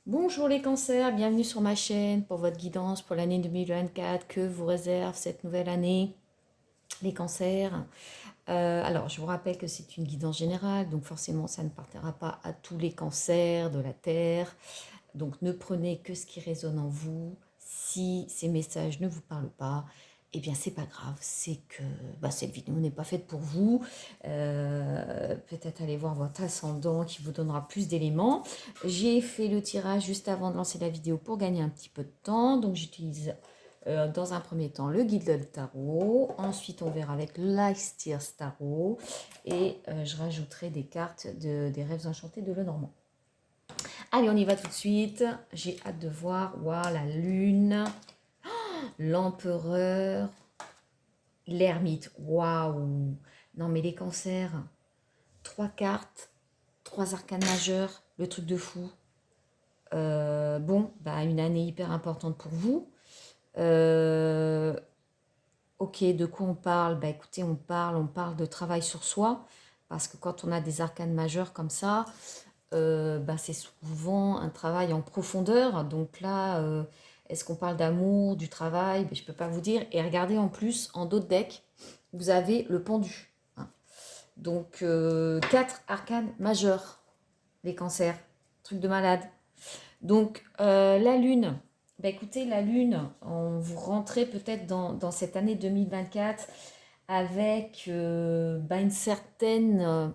Bonjour les cancers, bienvenue sur ma chaîne pour votre guidance pour l'année 2024. Que vous réserve cette nouvelle année, les cancers? Alors, je vous rappelle que c'est une guidance générale, donc forcément ça ne partira pas à tous les cancers de la Terre. Donc ne prenez que ce qui résonne en vous. Si ces messages ne vous parlent pas, eh bien c'est pas grave, c'est que cette vidéo n'est pas faite pour vous. Peut-être aller voir votre ascendant qui vous donnera plus d'éléments. J'ai fait le tirage juste avant de lancer la vidéo pour gagner un petit peu de temps. Donc j'utilise dans un premier temps le guide de tarot. Ensuite on verra avec l'Ice Tarot. Et je rajouterai des cartes des rêves enchantés de Lenormand. Allez, on y va tout de suite. J'ai hâte de voir. Waouh, la lune, l'empereur, l'ermite. Waouh. Non, mais les cancers. Trois cartes, trois arcanes majeurs. Le truc de fou. Bon, une année hyper importante pour vous. Ok, de quoi on parle? Écoutez, on parle de travail sur soi. Parce que quand on a des arcanes majeures comme ça, c'est souvent un travail en profondeur. Donc là, est-ce qu'on parle d'amour, du travail? Je ne peux pas vous dire. Et regardez en plus, en d'autres decks, vous avez le pendu. Hein. Donc, 4 arcanes majeurs, les cancers. Truc de malade. Donc, la lune. Écoutez, la lune, vous rentrez peut-être dans cette année 2024 avec une certaine...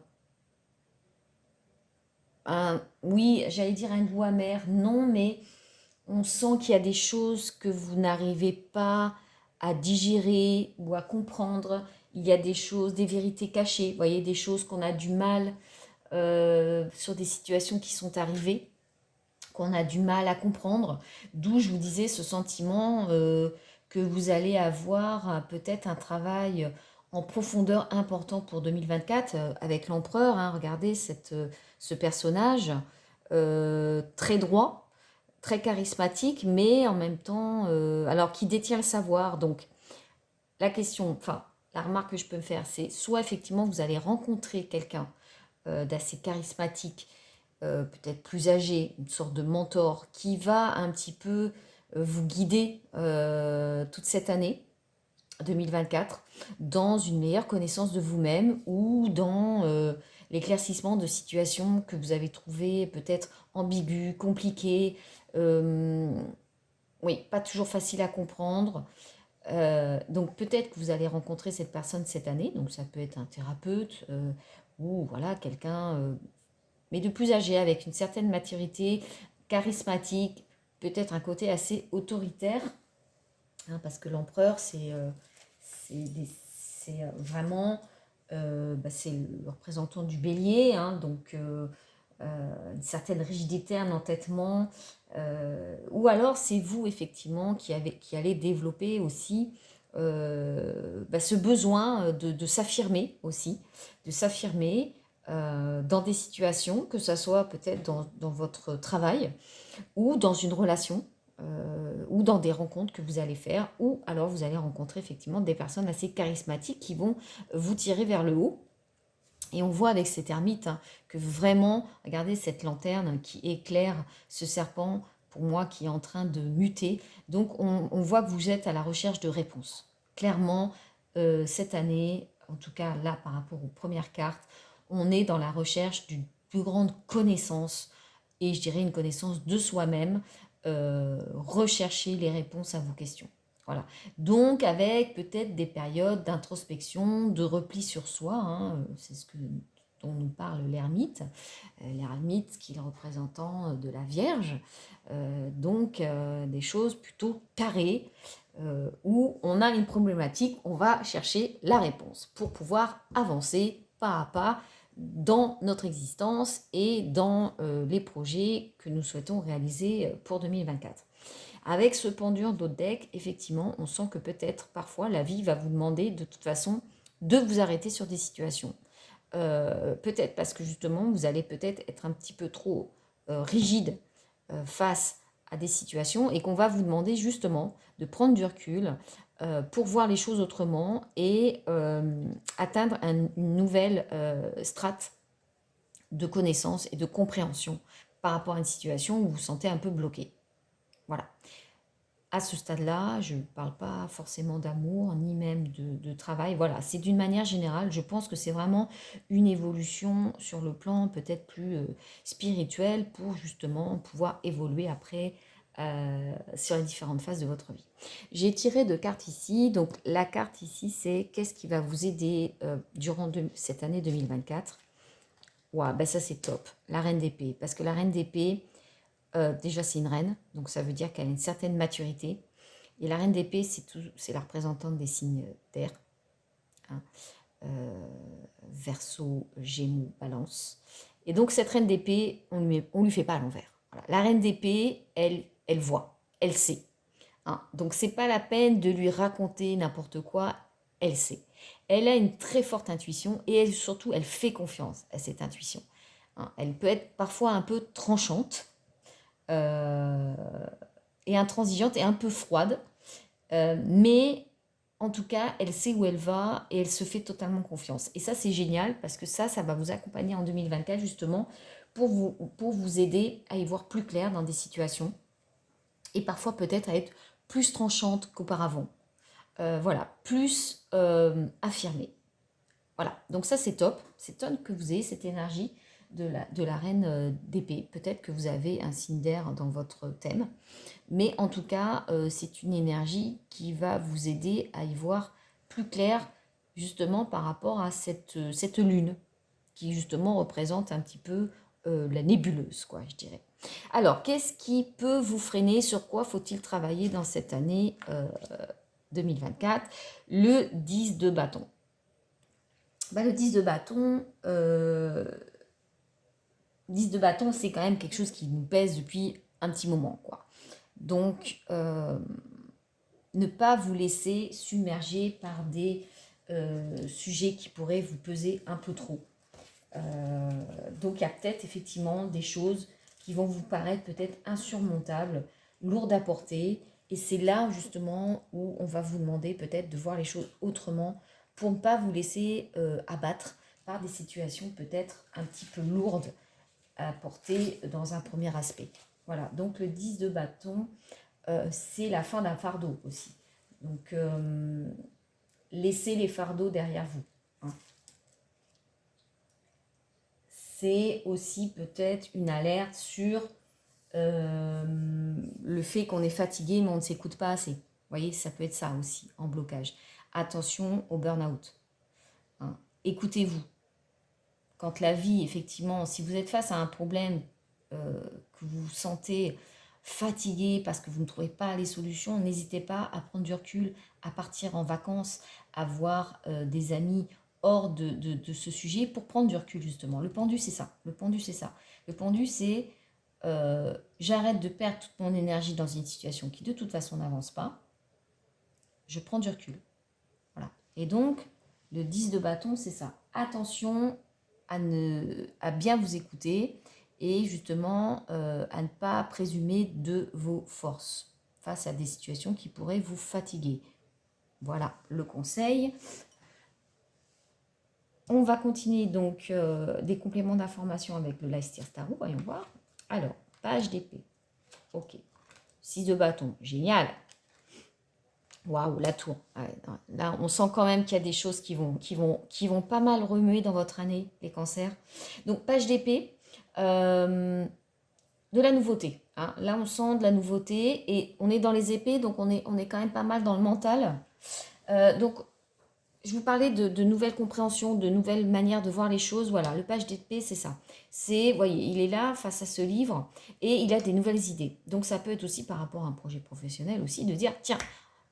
oui, j'allais dire un goût amer, non, mais on sent qu'il y a des choses que vous n'arrivez pas à digérer ou à comprendre. Il y a des choses, des vérités cachées, vous voyez, des choses qu'on a du mal sur des situations qui sont arrivées, qu'on a du mal à comprendre. D'où je vous disais ce sentiment que vous allez avoir peut-être un travail en profondeur important pour 2024 avec l'empereur. Hein, regardez ce personnage très droit, très charismatique, mais en même temps, alors qui détient le savoir. Donc la question, enfin la remarque que je peux me faire, c'est soit effectivement vous allez rencontrer quelqu'un d'assez charismatique, peut-être plus âgé, une sorte de mentor qui va un petit peu vous guider toute cette année 2024 dans une meilleure connaissance de vous-même ou dans l'éclaircissement de situations que vous avez trouvées peut-être ambiguës, compliquées, euh, oui, pas toujours facile à comprendre. Donc peut-être que vous allez rencontrer cette personne cette année, donc ça peut être un thérapeute ou voilà quelqu'un mais de plus âgé, avec une certaine maturité, charismatique, peut-être un côté assez autoritaire, hein, parce que l'empereur, c'est vraiment c'est le représentant du bélier, hein, donc une certaine rigidité, un entêtement, ou alors c'est vous effectivement qui allez développer aussi ce besoin de s'affirmer aussi, de s'affirmer dans des situations, que ce soit peut-être dans votre travail ou dans une relation ou dans des rencontres que vous allez faire, ou alors vous allez rencontrer effectivement des personnes assez charismatiques qui vont vous tirer vers le haut. Et on voit avec cet ermite hein, que vraiment, regardez cette lanterne qui éclaire ce serpent, pour moi, qui est en train de muter. Donc on voit que vous êtes à la recherche de réponses. Clairement, cette année, en tout cas là par rapport aux premières cartes, on est dans la recherche d'une plus grande connaissance, et je dirais une connaissance de soi-même, rechercher les réponses à vos questions. Voilà. Donc, avec peut-être des périodes d'introspection, de repli sur soi, hein, c'est ce dont nous parle l'ermite. L'ermite qui est le représentant de la Vierge. Donc, des choses plutôt carrées, où on a une problématique, on va chercher la réponse pour pouvoir avancer pas à pas dans notre existence et dans les projets que nous souhaitons réaliser pour 2024. Avec ce pendu d'autres decks, effectivement, on sent que peut-être parfois la vie va vous demander de toute façon de vous arrêter sur des situations. Peut-être parce que justement, vous allez peut-être être un petit peu trop rigide face à des situations et qu'on va vous demander justement de prendre du recul pour voir les choses autrement et atteindre une nouvelle strate de connaissance et de compréhension par rapport à une situation où vous vous sentez un peu bloqué. Voilà. À ce stade-là, je ne parle pas forcément d'amour, ni même de travail. Voilà, c'est d'une manière générale, je pense que c'est vraiment une évolution sur le plan peut-être plus spirituel pour justement pouvoir évoluer après sur les différentes phases de votre vie. J'ai tiré deux cartes ici. Donc la carte ici, c'est qu'est-ce qui va vous aider durant cette année 2024. Ouah, ben ça c'est top, la reine d'épée. Parce que la reine d'épée, déjà, c'est une reine, donc ça veut dire qu'elle a une certaine maturité. Et la reine d'épée, c'est la représentante des signes terre. Hein, Verseau, Gémeaux, Balance. Et donc, cette reine d'épée, on lui fait pas à l'envers. Voilà. La reine d'épée, elle voit, elle sait. Hein. Donc, c'est pas la peine de lui raconter n'importe quoi, elle sait. Elle a une très forte intuition et surtout, elle fait confiance à cette intuition. Hein. Elle peut être parfois un peu tranchante, et intransigeante et un peu froide. Mais en tout cas, elle sait où elle va et elle se fait totalement confiance. Et ça, c'est génial parce que ça va vous accompagner en 2024 justement pour vous aider à y voir plus clair dans des situations et parfois peut-être à être plus tranchante qu'auparavant. Voilà, plus affirmée. Voilà, donc ça c'est top. C'est top que vous ayez cette énergie de la reine d'épée. Peut-être que vous avez un signe d'air dans votre thème. Mais en tout cas, c'est une énergie qui va vous aider à y voir plus clair justement par rapport à cette lune qui justement représente un petit peu la nébuleuse, quoi, je dirais. Alors, qu'est-ce qui peut vous freiner? Sur quoi faut-il travailler dans cette année 2024? Le 10 de bâton. Bah, le 10 de bâton, 10 de bâton, c'est quand même quelque chose qui nous pèse depuis un petit moment, quoi. Donc, ne pas vous laisser submerger par des sujets qui pourraient vous peser un peu trop. Donc, il y a peut-être effectivement des choses qui vont vous paraître peut-être insurmontables, lourdes à porter. Et c'est là justement où on va vous demander peut-être de voir les choses autrement pour ne pas vous laisser abattre par des situations peut-être un petit peu lourdes à porter dans un premier aspect. Voilà, donc le 10 de bâton, c'est la fin d'un fardeau aussi. Donc, laissez les fardeaux derrière vous. Hein. C'est aussi peut-être une alerte sur le fait qu'on est fatigué mais on ne s'écoute pas assez. Vous voyez, ça peut être ça aussi, en blocage. Attention au burn-out. Hein. Écoutez-vous. Quand la vie, effectivement, si vous êtes face à un problème que vous sentez fatigué parce que vous ne trouvez pas les solutions, n'hésitez pas à prendre du recul, à partir en vacances, à voir des amis hors de ce sujet pour prendre du recul justement. Le pendu, c'est ça. Le pendu, c'est ça. Le pendu, c'est j'arrête de perdre toute mon énergie dans une situation qui de toute façon n'avance pas. Je prends du recul. Voilà. Et donc, le 10 de bâton, c'est ça. Attention à bien vous écouter et justement à ne pas présumer de vos forces face à des situations qui pourraient vous fatiguer. Voilà le conseil. On va continuer donc des compléments d'information avec le Leicester Tarot, voyons voir. Alors, page d'épée. Ok. 6 de bâton, génial. Waouh, la tour. Là, on sent quand même qu'il y a des choses qui vont pas mal remuer dans votre année, les cancers. Donc, page d'épée, de la nouveauté. Hein. Là, on sent de la nouveauté et on est dans les épées, donc on est quand même pas mal dans le mental. Donc, je vous parlais de nouvelles compréhensions, de nouvelles manières de voir les choses. Voilà, le page d'épée, c'est ça. Vous voyez, il est là face à ce livre et il a des nouvelles idées. Donc, ça peut être aussi par rapport à un projet professionnel aussi, de dire, tiens,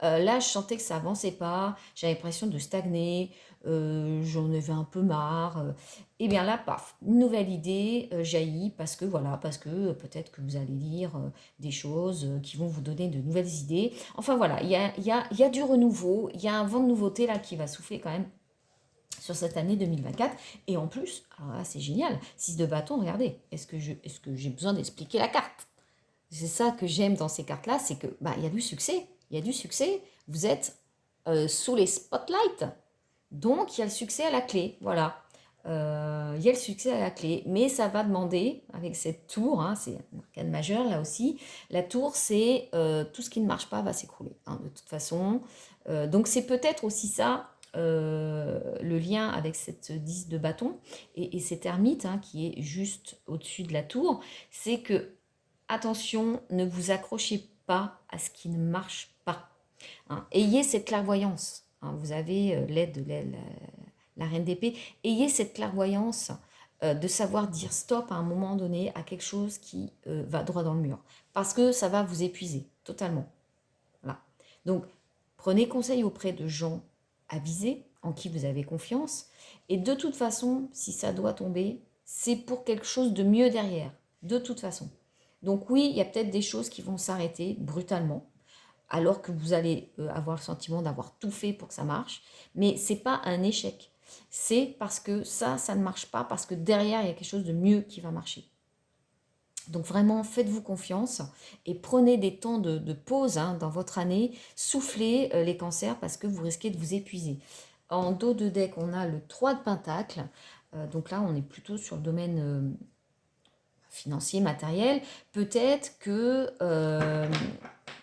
là, je sentais que ça avançait pas, j'avais l'impression de stagner, j'en avais un peu marre. Et bien là, paf, une nouvelle idée jaillit parce que voilà, parce que peut-être que vous allez lire des choses qui vont vous donner de nouvelles idées. Enfin voilà, il y a du renouveau, il y a un vent de nouveauté là qui va souffler quand même sur cette année 2024. Et en plus, alors là, c'est génial, 6 de bâton, regardez, est-ce que j'ai besoin d'expliquer la carte? C'est ça que j'aime dans ces cartes-là, c'est que il y a du succès. Il y a du succès. Vous êtes sous les spotlights. Donc, il y a le succès à la clé. Voilà. il y a le succès à la clé. Mais ça va demander, avec cette tour, hein, c'est un arcane majeur là aussi, la tour, c'est tout ce qui ne marche pas va s'écrouler, hein, de toute façon. Donc c'est peut-être aussi ça, le lien avec cette 10 de bâton et cette ermite hein, qui est juste au-dessus de la tour, c'est que, attention, ne vous accrochez pas à ce qui ne marche pas. Hein. Ayez cette clairvoyance. Hein. Vous avez l'aide de la reine d'épée. Ayez cette clairvoyance de savoir dire stop à un moment donné à quelque chose qui va droit dans le mur. Parce que ça va vous épuiser totalement. Voilà. Donc, prenez conseil auprès de gens avisés, en qui vous avez confiance. Et de toute façon, si ça doit tomber, c'est pour quelque chose de mieux derrière. De toute façon. Donc oui, il y a peut-être des choses qui vont s'arrêter brutalement, alors que vous allez avoir le sentiment d'avoir tout fait pour que ça marche. Mais c'est pas un échec. C'est parce que ça ne marche pas, parce que derrière, il y a quelque chose de mieux qui va marcher. Donc vraiment, faites-vous confiance et prenez des temps de pause hein, dans votre année. Soufflez les cancers parce que vous risquez de vous épuiser. En dos de deck, on a le 3 de Pentacle. Donc là, on est plutôt sur le domaine financier, matériel. Peut-être que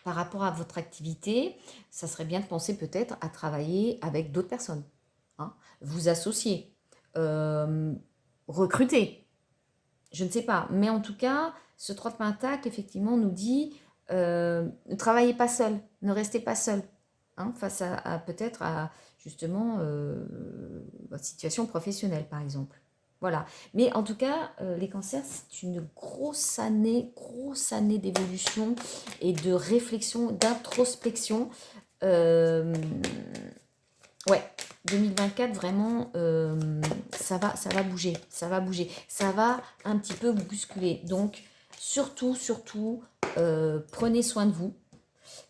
par rapport à votre activité, ça serait bien de penser peut-être à travailler avec d'autres personnes. Hein, vous associer, recruter. Je ne sais pas, mais en tout cas, ce 3 de Pentacle, effectivement, nous dit ne travaillez pas seul, ne restez pas seul, hein, face à peut-être à justement votre situation professionnelle, par exemple. Voilà. Mais en tout cas, les cancers, c'est une grosse année d'évolution et de réflexion, d'introspection. Euh, Ouais, 2024, vraiment, ça va bouger, ça va bouger. Ça va un petit peu vous bousculer. Donc, surtout, prenez soin de vous.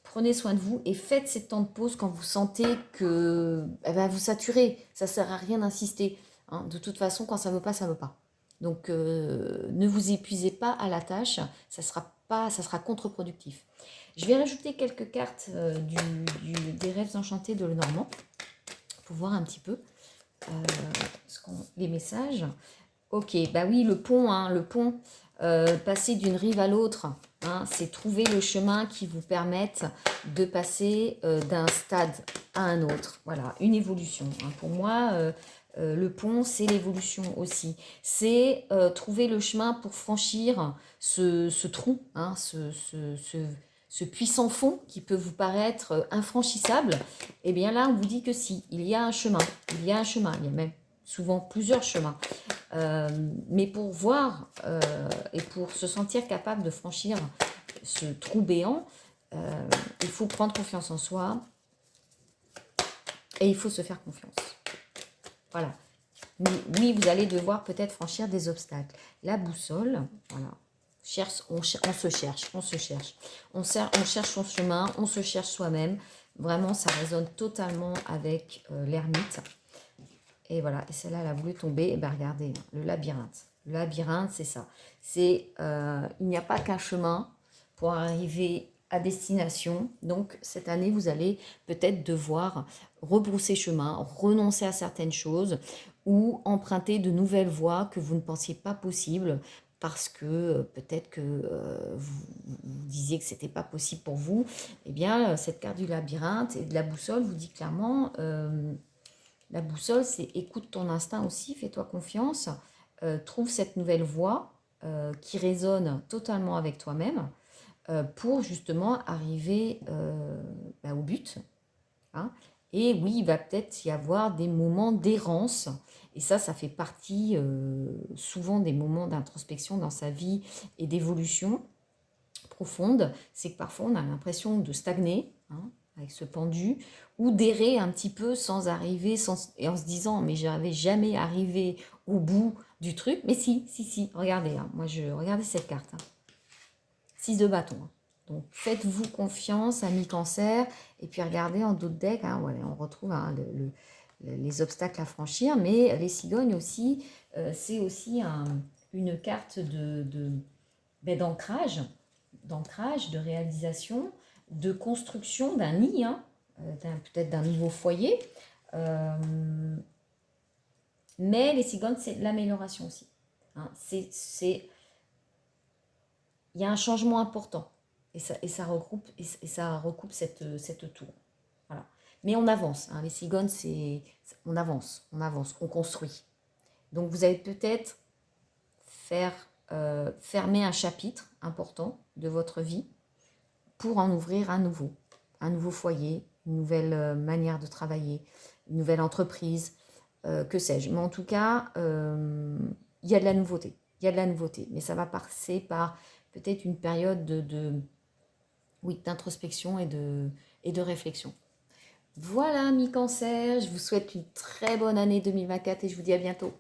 Prenez soin de vous et faites ces temps de pause quand vous sentez que vous saturez. Ça ne sert à rien d'insister. Hein. De toute façon, quand ça ne veut pas, ça ne veut pas. Donc, ne vous épuisez pas à la tâche. Ça sera contre-productif. Je vais rajouter quelques cartes des rêves enchantés de Lenormand pour voir un petit peu les messages. Ok, bah oui, le pont, hein, passer d'une rive à l'autre, hein, c'est trouver le chemin qui vous permette de passer d'un stade à un autre. Voilà, une évolution. Hein. Pour moi, le pont, c'est l'évolution aussi. C'est trouver le chemin pour franchir ce trou, hein, ce puissant fond qui peut vous paraître infranchissable. Et bien là, on vous dit que si, il y a un chemin, il y a même souvent plusieurs chemins. Mais pour voir et pour se sentir capable de franchir ce trou béant, il faut prendre confiance en soi et il faut se faire confiance. Voilà. Mais oui, vous allez devoir peut-être franchir des obstacles. La boussole, voilà. On se cherche. On cherche son chemin, on se cherche soi-même. Vraiment, ça résonne totalement avec l'ermite. Et voilà, et celle-là, elle a voulu tomber. Et bien, regardez, le labyrinthe. Le labyrinthe, c'est ça. Il n'y a pas qu'un chemin pour arriver à destination. Donc, cette année, vous allez peut-être devoir rebrousser chemin, renoncer à certaines choses ou emprunter de nouvelles voies que vous ne pensiez pas possibles parce que peut-être que vous disiez que ce n'était pas possible pour vous. Eh bien, cette carte du labyrinthe et de la boussole vous dit clairement... la boussole, c'est écoute ton instinct aussi, fais-toi confiance, trouve cette nouvelle voie qui résonne totalement avec toi-même pour justement arriver au but. Hein. Et oui, il va peut-être y avoir des moments d'errance. Et ça fait partie souvent des moments d'introspection dans sa vie et d'évolution profonde. C'est que parfois on a l'impression de stagner, hein, avec ce pendu, ou d'errer un petit peu sans arriver, et en se disant mais j'avais jamais arrivé au bout du truc. Mais si, regardez, hein, regardez cette carte. Hein. 6 de bâton. Hein. Donc faites-vous confiance, ami cancer, et puis regardez en dos de deck, hein, voilà, on retrouve hein, les obstacles à franchir, mais les cigognes aussi, c'est aussi une carte d'ancrage, de réalisation, de construction d'un nid, hein, peut-être d'un nouveau foyer. Mais les cigognes, c'est l'amélioration aussi. Hein. Il y a un changement important ça recoupe cette tour. Voilà. Mais on avance. Hein. Les cigognes, on avance, on construit. Donc vous allez peut-être fermer un chapitre important de votre vie pour en ouvrir un nouveau foyer, une nouvelle manière de travailler, une nouvelle entreprise, que sais-je. Mais en tout cas, il y a de la nouveauté. Il y a de la nouveauté. Mais ça va passer par peut-être une période oui, d'introspection et de réflexion. Voilà, mi-cancer, je vous souhaite une très bonne année 2024 et je vous dis à bientôt.